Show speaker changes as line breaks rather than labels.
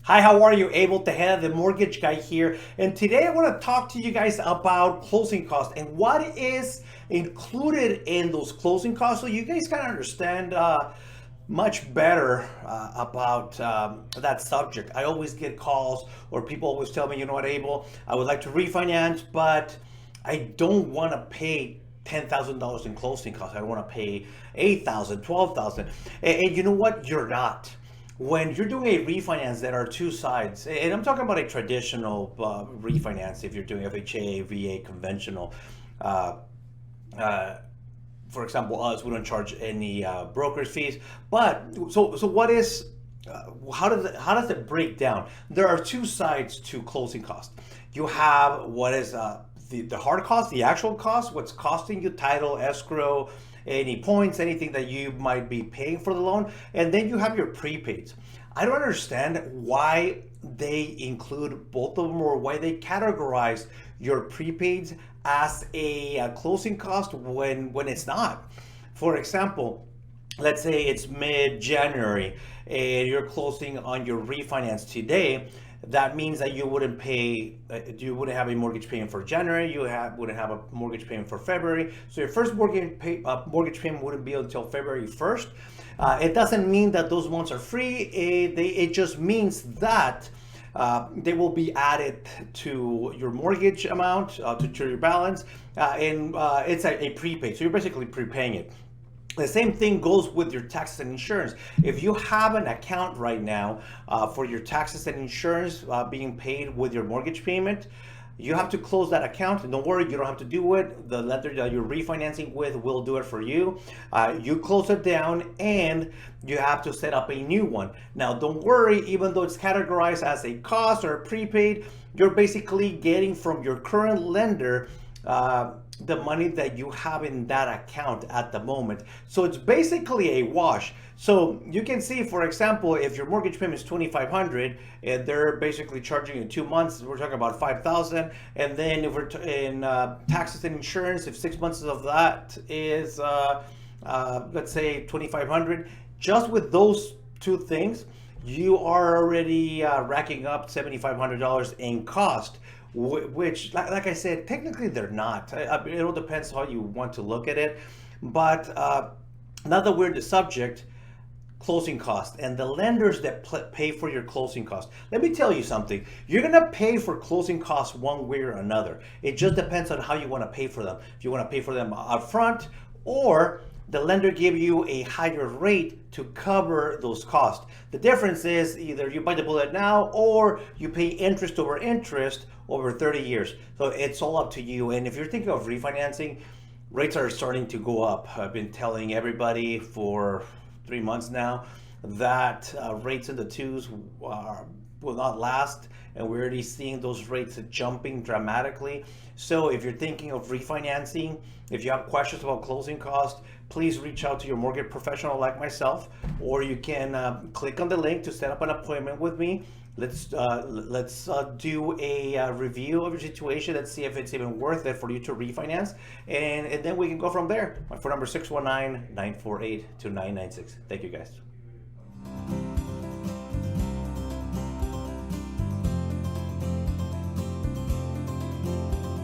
Hi, how are you? Abel Tejeda, the mortgage guy here. And today I want to talk to you guys about closing costs and what is included in those closing costs so you guys can understand much better about that subject. I always get calls or people always tell me, you know what, Abel, I would like to refinance, but I don't want to pay $10,000 in closing costs. I don't want to pay 8,000, 12,000. And you know what? You're not. When you're doing a refinance, there are two sides, and I'm talking about a traditional refinance. If you're doing FHA, VA, conventional, uh, uh, for example, us, we don't charge any broker's fees. But so what is how does it break down? There are two sides to closing costs. You have what is the hard cost, the actual cost, what's costing you, title, escrow, any points, anything that you might be paying for the loan, and then you have your prepaids. I don't understand why they include both of them or why they categorize your prepaids as a closing cost when it's not. For example, let's say it's mid-January and you're closing on your refinance today. That means that you wouldn't have a mortgage payment for January, wouldn't have a mortgage payment for February. So your first mortgage payment wouldn't be until February 1st. It doesn't mean that those months are free. It just means that they will be added to your mortgage amount, to your balance, and it's a prepaid. So you're basically prepaying it. The same thing goes with your taxes and insurance. If you have an account right now for your taxes and insurance being paid with your mortgage payment, you have to close that account. And don't worry, you don't have to do it. The lender that you're refinancing with will do it for you. You close it down and you have to set up a new one. Now, don't worry, even though it's categorized as a cost or a prepaid, you're basically getting from your current lender the money that you have in that account at the moment. So it's basically a wash. So you can see, for example, if your mortgage payment is 2,500 and they're basically charging you 2 months, we're talking about 5,000. And then if we're in taxes and insurance, if 6 months of that is let's say 2,500, just with those two things, you are already racking up $7,500 in cost, which, like I said, technically they're not. It all depends how you want to look at it. But now that we're in the subject, closing costs and the lenders that pay for your closing costs. Let me tell you something. You're going to pay for closing costs one way or another. It just depends on how you want to pay for them. If you want to pay for them upfront, or the lender give you a higher rate to cover those costs. The difference is either you bite the bullet now or you pay interest over 30 years. So it's all up to you. And if you're thinking of refinancing, rates are starting to go up. I've been telling everybody for 3 months now that rates in the twos will not last, and we're already seeing those rates jumping dramatically. So if you're thinking of refinancing, if you have questions about closing costs, please reach out to your mortgage professional like myself, or you can click on the link to set up an appointment with me. Let's do a review of your situation and see if it's even worth it for you to refinance, and then we can go from there. My phone number is 619-948-2996. Thank you, guys.